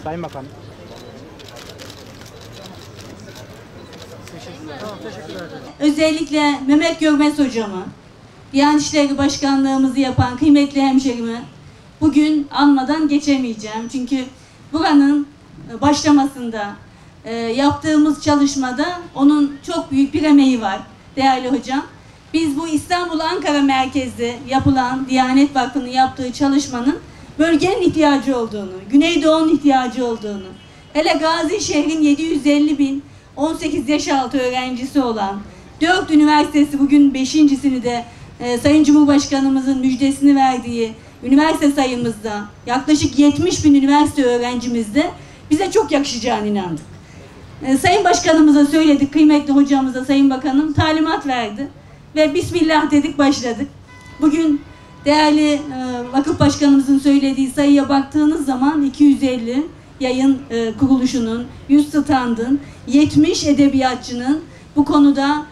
Sayın Bakanım. Özellikle Mehmet Görmez hocamı, Diyanet İşleri Başkanlığımızı yapan kıymetli hemşerimi bugün anmadan geçemeyeceğim. Çünkü buranın başlamasında yaptığımız çalışmada onun çok büyük bir emeği var değerli hocam. Biz bu İstanbul-Ankara merkezli yapılan Diyanet Vakfı'nın yaptığı çalışmanın bölgenin ihtiyacı olduğunu, Güneydoğu'nun ihtiyacı olduğunu, hele Gazi şehrin 750 bin 18 yaş altı öğrencisi olan 4 üniversitesi, bugün 5.'sini de Sayın Cumhurbaşkanımızın müjdesini verdiği üniversite sayımızda yaklaşık 70 bin üniversite öğrencimizde bize çok yakışacağına inandık. Sayın Başkanımıza söyledik, kıymetli hocamıza Sayın Bakanım talimat verdi ve Bismillah dedik, başladık. Bugün değerli Vakıf Başkanımızın söylediği sayıya baktığınız zaman 250 yayın kuruluşunun, 100 standın, 70 edebiyatçının bu konuda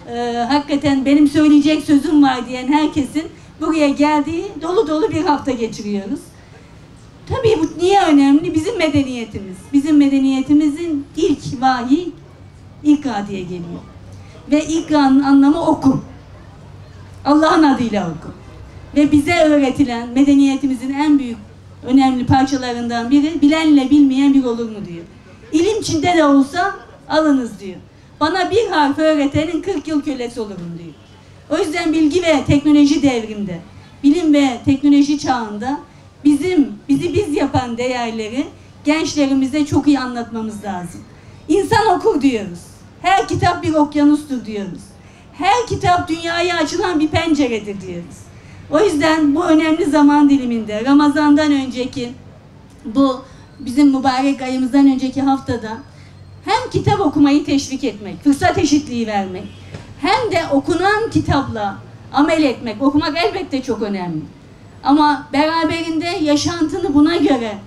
hakikaten benim söyleyecek sözüm var diyen herkesin buraya geldiği dolu dolu bir hafta geçiriyoruz. Tabii bu niye önemli? Bizim medeniyetimiz. Bizim medeniyetimizin ilk vahiy İkra diye geliyor. Ve İkra'nın anlamı oku. Allah'ın adıyla oku. Ve bize öğretilen medeniyetimizin en büyük önemli parçalarından biri, bilenle bilmeyen bir olur mu diyor. İlim içinde de olsa alınız diyor. Bana bir harf öğretenin 40 yıl kölesi olurum diyor. O yüzden bilgi ve teknoloji devrimde, bilim ve teknoloji çağında bizi biz yapan değerleri gençlerimize çok iyi anlatmamız lazım. İnsan okur diyoruz. Her kitap bir okyanustur diyoruz. Her kitap dünyaya açılan bir penceredir diyoruz. O yüzden bu önemli zaman diliminde, Ramazan'dan önceki, bu bizim mübarek ayımızdan önceki haftada hem kitap okumayı teşvik etmek, fırsat eşitliği vermek, hem de okunan kitapla amel etmek. Okumak elbette çok önemli. Ama beraberinde yaşantını buna göre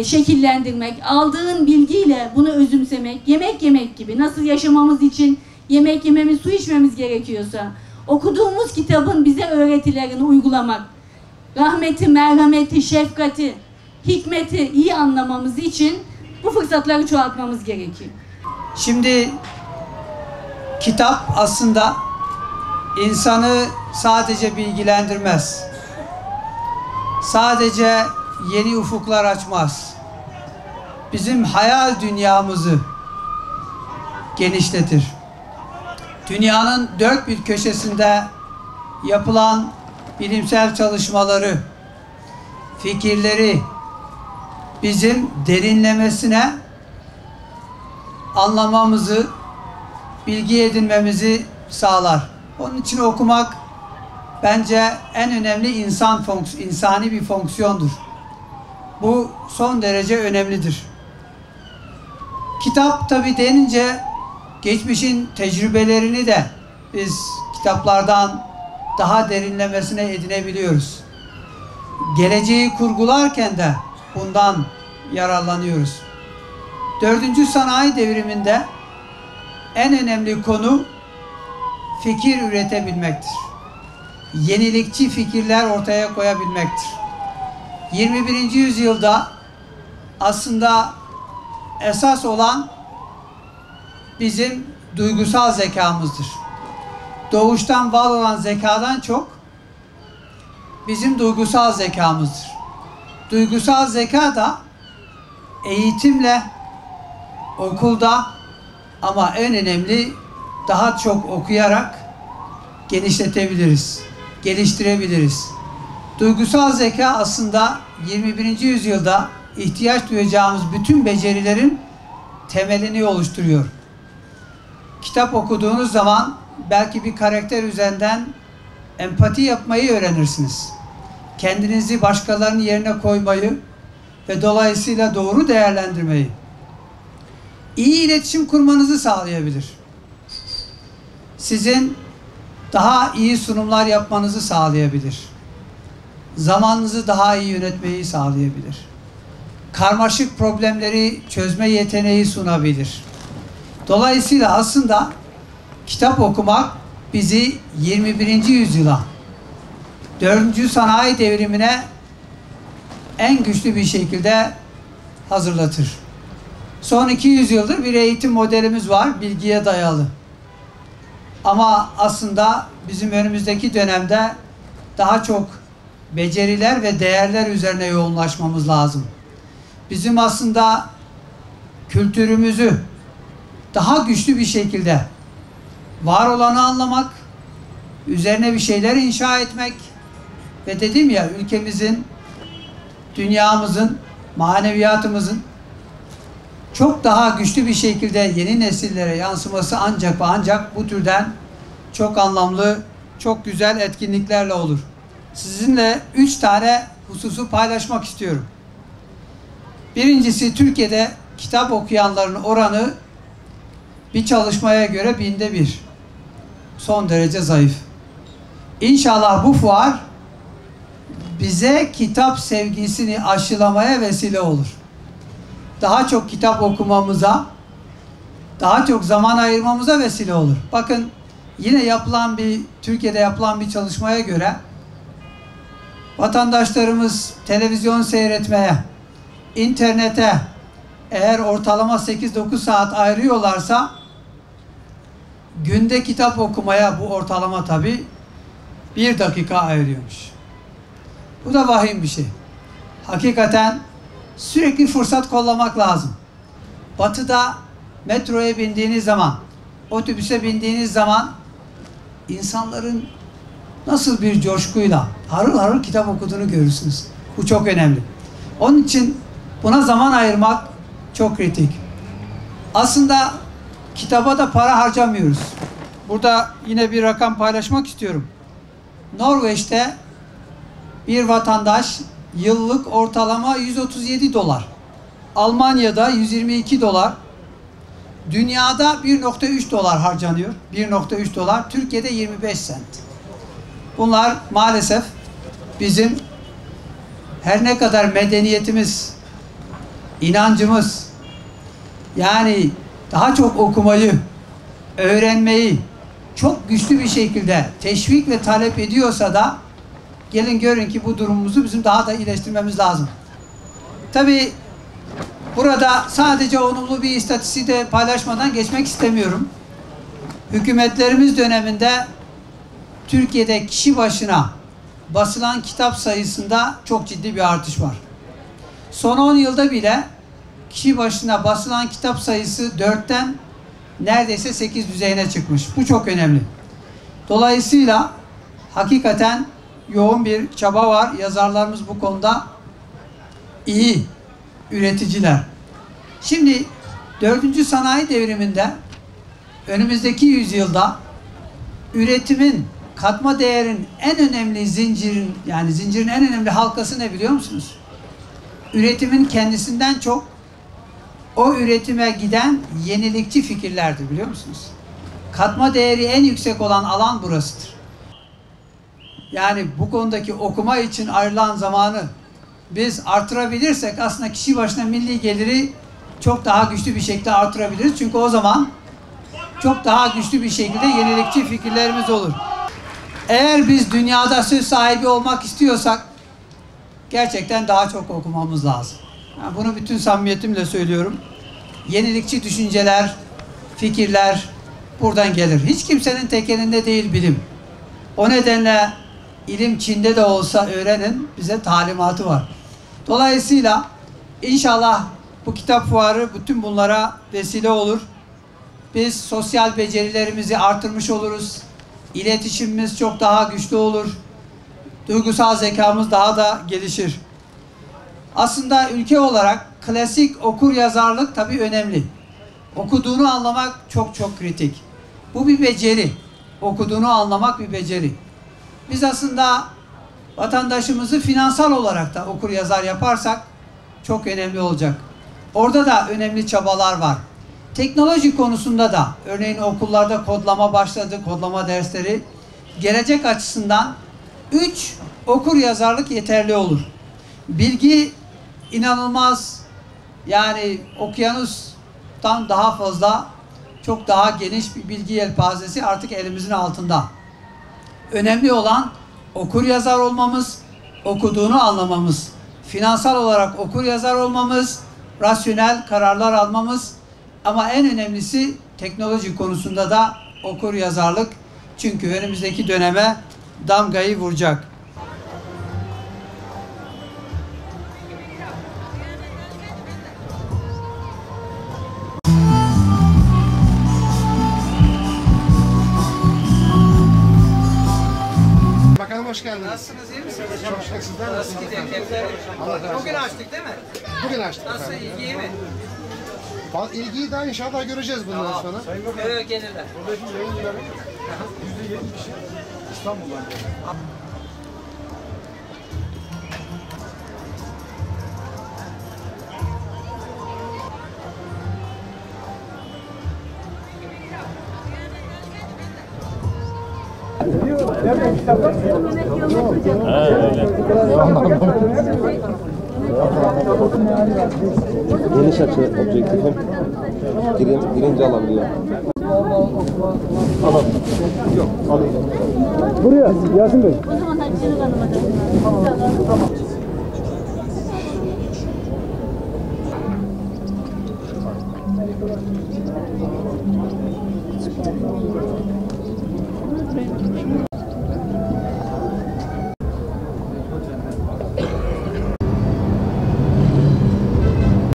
şekillendirmek, aldığın bilgiyle bunu özümsemek, yemek yemek gibi, nasıl yaşamamız için yemek yememiz, su içmemiz gerekiyorsa, okuduğumuz kitabın bize öğretilerini uygulamak, rahmeti, merhameti, şefkati, hikmeti iyi anlamamız için bu fırsatları çoğaltmamız gerekiyor. Şimdi kitap aslında insanı sadece bilgilendirmez. Sadece yeni ufuklar açmaz. Bizim hayal dünyamızı genişletir. Dünyanın dört bir köşesinde yapılan bilimsel çalışmaları, fikirleri bizim derinlemesine anlamamızı, bilgi edinmemizi sağlar. Onun için okumak bence en önemli insani bir fonksiyondur. Bu son derece önemlidir. Kitap tabii denince geçmişin tecrübelerini de biz kitaplardan daha derinlemesine edinebiliyoruz. Geleceği kurgularken de bundan yararlanıyoruz. 4. Sanayi Devrimi'nde en önemli konu fikir üretebilmektir. Yenilikçi fikirler ortaya koyabilmektir. 21. yüzyılda aslında esas olan bizim duygusal zekamızdır. Doğuştan var olan zekadan çok bizim duygusal zekamızdır. Duygusal zeka da eğitimle, okulda ama en önemli daha çok okuyarak genişletebiliriz, geliştirebiliriz. Duygusal zeka aslında 21. yüzyılda ihtiyaç duyacağımız bütün becerilerin temelini oluşturuyor. Kitap okuduğunuz zaman belki bir karakter üzerinden empati yapmayı öğrenirsiniz. Kendinizi başkalarının yerine koymayı ve dolayısıyla doğru değerlendirmeyi, iyi iletişim kurmanızı sağlayabilir. Sizin daha iyi sunumlar yapmanızı sağlayabilir. Zamanınızı daha iyi yönetmeyi sağlayabilir. Karmaşık problemleri çözme yeteneği sunabilir. Dolayısıyla aslında kitap okumak bizi 21. yüzyıla, 4. Sanayi Devrimi'ne en güçlü bir şekilde hazırlatır. Son 200 yıldır bir eğitim modelimiz var, bilgiye dayalı. Ama aslında bizim önümüzdeki dönemde daha çok beceriler ve değerler üzerine yoğunlaşmamız lazım. Bizim aslında kültürümüzü daha güçlü bir şekilde var olanı anlamak, üzerine bir şeyler inşa etmek ve dedim ya, ülkemizin, dünyamızın, maneviyatımızın çok daha güçlü bir şekilde yeni nesillere yansıması ancak ve ancak bu türden çok anlamlı, çok güzel etkinliklerle olur. Sizinle 3 tane hususu paylaşmak istiyorum. Birincisi, Türkiye'de kitap okuyanların oranı bir çalışmaya göre 1/1000. Son derece zayıf. İnşallah bu fuar bize kitap sevgisini aşılamaya vesile olur. Daha çok kitap okumamıza, daha çok zaman ayırmamıza vesile olur. Bakın, yine Türkiye'de yapılan bir çalışmaya göre vatandaşlarımız televizyon seyretmeye, internete eğer ortalama 8-9 saat ayırıyorlarsa, günde kitap okumaya bu ortalama tabii 1 dakika ayırıyormuş. Bu da vahim bir şey. Hakikaten sürekli fırsat kollamak lazım. Batı'da metroya bindiğiniz zaman, otobüse bindiğiniz zaman insanların nasıl bir coşkuyla harıl harıl kitap okuduğunu görürsünüz. Bu çok önemli. Onun için buna zaman ayırmak çok kritik. Aslında kitaba da para harcamıyoruz. Burada yine bir rakam paylaşmak istiyorum. Norveç'te bir vatandaş yıllık ortalama $137. Almanya'da $122. Dünyada $1.3 harcanıyor. $1.3. Türkiye'de 25 sent. Bunlar maalesef bizim her ne kadar medeniyetimiz, inancımız, yani daha çok okumayı, öğrenmeyi çok güçlü bir şekilde teşvik ve talep ediyorsa da gelin görün ki bu durumumuzu bizim daha da iyileştirmemiz lazım. Tabii burada sadece olumlu bir istatistiği de paylaşmadan geçmek istemiyorum. Hükümetlerimiz döneminde Türkiye'de kişi başına basılan kitap sayısında çok ciddi bir artış var. Son 10 yılda bile kişi başına basılan kitap sayısı 4'ten neredeyse 8 düzeyine çıkmış. Bu çok önemli. Dolayısıyla hakikaten yoğun bir çaba var. Yazarlarımız bu konuda iyi üreticiler. Şimdi 4. sanayi devriminde önümüzdeki yüzyılda üretimin, katma değerin en önemli zincirin en önemli halkası ne biliyor musunuz? Üretimin kendisinden çok o üretime giden yenilikçi fikirlerdir, biliyor musunuz? Katma değeri en yüksek olan alan burasıdır. Yani bu konudaki okuma için ayrılan zamanı biz artırabilirsek aslında kişi başına milli geliri çok daha güçlü bir şekilde artırabiliriz. Çünkü o zaman çok daha güçlü bir şekilde yenilikçi fikirlerimiz olur. Eğer biz dünyada söz sahibi olmak istiyorsak gerçekten daha çok okumamız lazım. Yani bunu bütün samimiyetimle söylüyorum. Yenilikçi düşünceler, fikirler buradan gelir. Hiç kimsenin tek elinde değil bilim. O nedenle ilim Çin'de de olsa öğrenin, bize talimatı var. Dolayısıyla inşallah bu kitap fuarı bütün bunlara vesile olur. Biz sosyal becerilerimizi artırmış oluruz. İletişimimiz çok daha güçlü olur. Duygusal zekamız daha da gelişir. Aslında ülke olarak klasik okur yazarlık tabii önemli. Okuduğunu anlamak çok çok kritik. Bu bir beceri. Okuduğunu anlamak bir beceri. Biz aslında vatandaşımızı finansal olarak da okur yazar yaparsak çok önemli olacak. Orada da önemli çabalar var. Teknoloji konusunda da örneğin okullarda kodlama başladı, kodlama dersleri. Gelecek açısından 3 okur yazarlık yeterli olur. Bilgi inanılmaz, yani okyanustan daha fazla, çok daha geniş bir bilgi yelpazesi artık elimizin altında. Önemli olan okur yazar olmamız, okuduğunu anlamamız, finansal olarak okur yazar olmamız, rasyonel kararlar almamız ama en önemlisi teknoloji konusunda da okur yazarlık. Çünkü önümüzdeki döneme damgayı vuracak. Bakanım hoş geldiniz. Nasılsınız, iyi misiniz? Çok şükür, sizler nasılsınız? Bugün açtık değil mi? Bugün açtık Nasıl, efendim. iyi mi? İlgiyi daha inşallah göreceğiz bundan sonra. Gelirler. Buradaki yayıncıların %70'i İstanbul'dan geliyor. Geniş açı objektifim. Birinci alabiliyor. Alalım. Yok, alayım. Buraya, Yasin Bey. O zaman Hatice'nin hanıma da. Tamam.